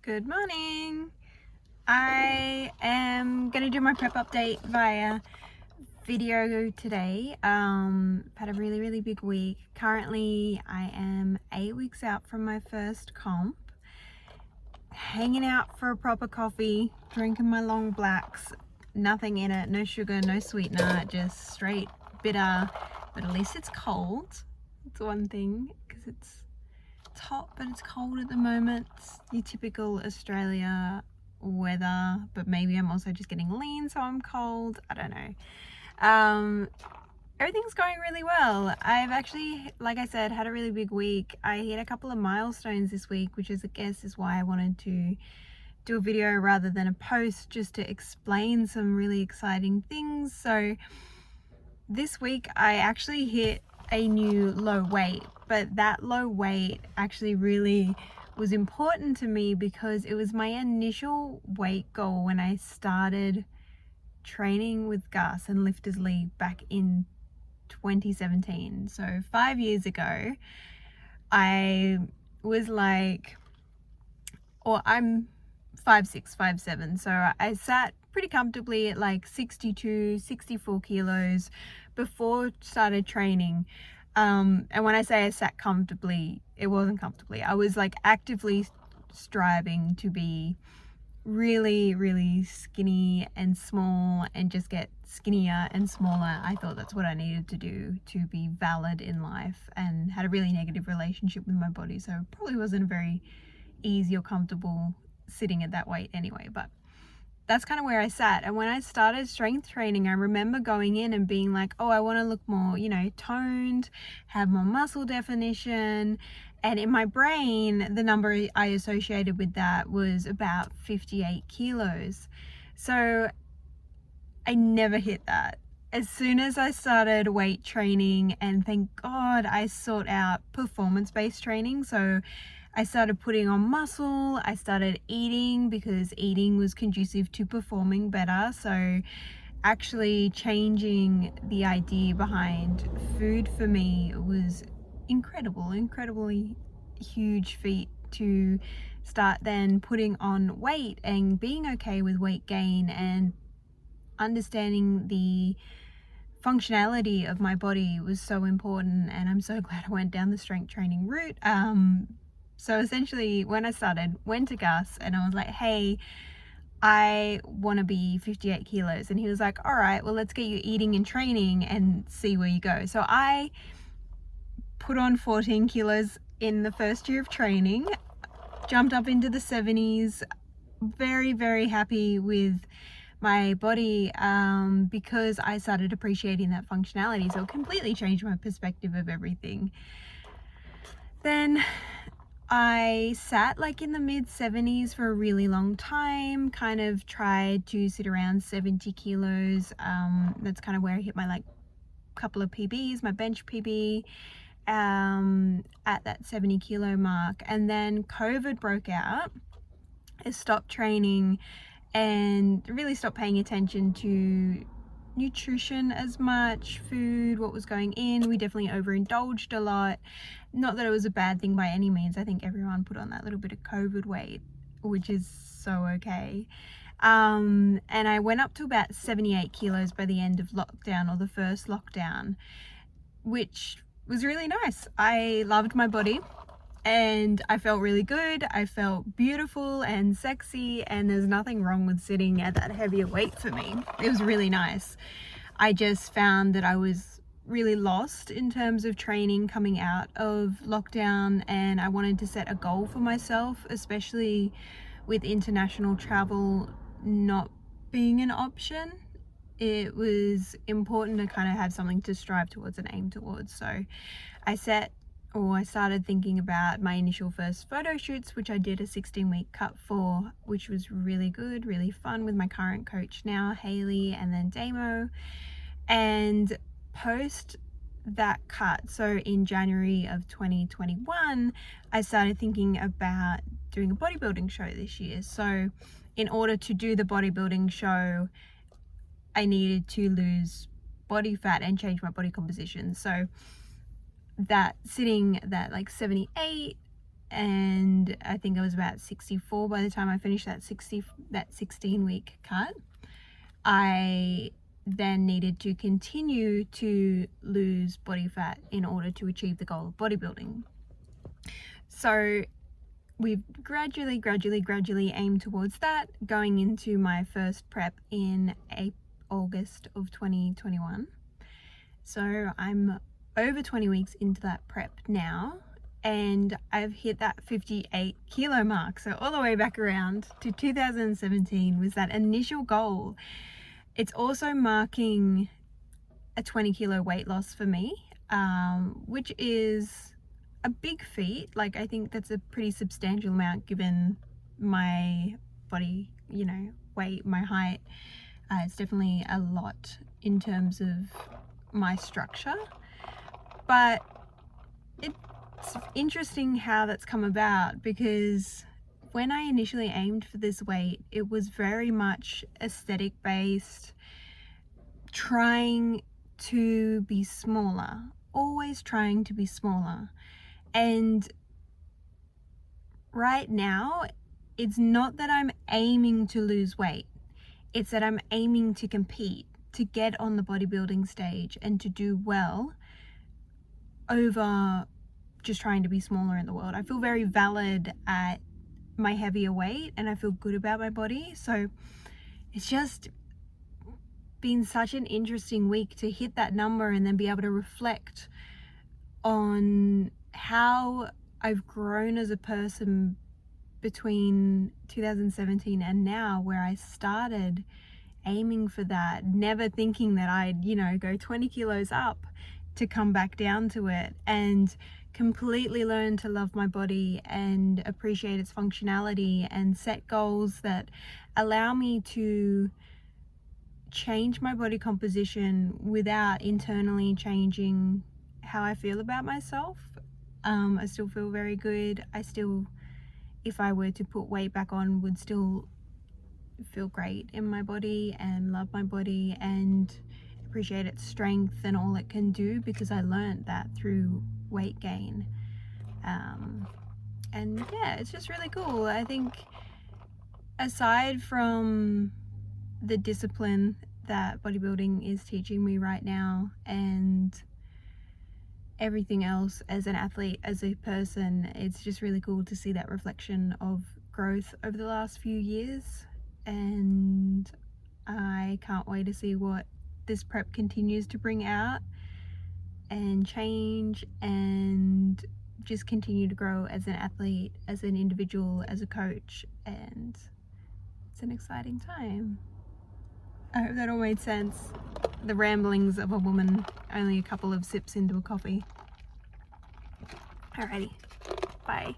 Good morning. I am going to do my prep update via video today. Had a really big week. Currently I am 8 weeks out from my first comp, hanging out for a proper coffee, drinking my long blacks, nothing in it, no sugar, no sweetener, just straight bitter, but at least it's cold. It's one thing, because it's hot but it's cold at the moment. It's your typical Australia weather, but maybe I'm also just getting lean so I'm cold. I don't know. Everything's going really well. I've actually, like I said, had a really big week. I hit a couple of milestones this week, which I guess is why I wanted to do a video rather than a post, just to explain some really exciting things. So this week I actually hit a new low weight, but that low weight actually really was important to me because it was my initial weight goal when I started training with Gus and Lifters League back in 2017. So 5 years ago, I was like, or I'm 5'6", 5'7", so I sat pretty comfortably at like 62, 64 kilos before started training. And when I say I sat comfortably, it wasn't comfortably. I was like actively striving to be really skinny and small and just get skinnier and smaller. I thought that's what I needed to do to be valid in life, and had a really negative relationship with my body, so it probably wasn't very easy or comfortable sitting at that weight anyway. But that's kind of where I sat. And when I started strength training, I remember going in and being like, oh, I want to look more, toned, have more muscle definition. And in my brain, the number I associated with that was about 58 kilos. So I never hit that. As soon as I started weight training, and thank God I sought out performance-based training, so I started putting on muscle, I started eating because eating was conducive to performing better. So actually changing the idea behind food for me was incredibly huge feat to start then putting on weight and being okay with weight gain and understanding the functionality of my body was so important. And I'm so glad I went down the strength training route. So essentially when I started, went to Gus and I was like, hey, I want to be 58 kilos. And he was like, all right, well, let's get you eating and training and see where you go. So I put on 14 kilos in the first year of training, jumped up into the 70s, very happy with my body, because I started appreciating that functionality. So it completely changed my perspective of everything. Then I sat like in the mid 70s for a really long time, kind of tried to sit around 70 kilos. That's kind of where I hit my like couple of PBs, my bench PB, at that 70 kilo mark. And then COVID broke out. I stopped training and really stopped paying attention to nutrition as much, food, what was going in. We definitely overindulged a lot. Not that it was a bad thing by any means. I think everyone put on that little bit of COVID weight, which is so okay. And I went up to about 78 kilos by the end of lockdown, or the first lockdown, which was really nice. I loved my body and I felt really good. I felt beautiful and sexy, and there's nothing wrong with sitting at that heavier weight for me. It was really nice. I just found that I was really lost in terms of training coming out of lockdown, and I wanted to set a goal for myself, especially with international travel not being an option. It was important to kind of have something to strive towards and aim towards. So I started thinking about my initial first photo shoots, which I did a 16-week cut for, which was really good, really fun, with my current coach now, Haley, and then Damo. And post that cut, so in January of 2021, I started thinking about doing a bodybuilding show this year. So in order to do the bodybuilding show, I needed to lose body fat and change my body composition. So that sitting that like 78 and I think I was about 64 by the time I finished that 16-week cut. I then needed to continue to lose body fat in order to achieve the goal of bodybuilding. So we've gradually aimed towards that, going into my first prep in August of 2021. So I'm over 20 weeks into that prep now, and I've hit that 58 kilo mark. So all the way back around to 2017 was that initial goal. It's also marking a 20 kilo weight loss for me, which is a big feat. Like, I think that's a pretty substantial amount given my body, weight, my height. It's definitely a lot in terms of my structure, but it's interesting how that's come about, because when I initially aimed for this weight, it was very much aesthetic based, trying to be smaller, always trying to be smaller. And right now, it's not that I'm aiming to lose weight, it's that I'm aiming to compete, to get on the bodybuilding stage and to do well over just trying to be smaller in the world. I feel very valid at my heavier weight and I feel good about my body. So it's just been such an interesting week to hit that number and then be able to reflect on how I've grown as a person between 2017 and now, where I started aiming for that, never thinking that I'd, go 20 kilos up to come back down to it, and completely learn to love my body and appreciate its functionality and set goals that allow me to change my body composition without internally changing how I feel about myself. I still feel very good. I still, if I were to put weight back on, would still feel great in my body and love my body and appreciate its strength and all it can do, because I learned that through weight gain. And yeah, it's just really cool. I think aside from the discipline that bodybuilding is teaching me right now and everything else as an athlete, as a person, it's just really cool to see that reflection of growth over the last few years. And I can't wait to see what this prep continues to bring out and change, and just continue to grow as an athlete, as an individual, as a coach. And it's an exciting time. I hope that all made sense. The ramblings of a woman only a couple of sips into a coffee. Alrighty, bye.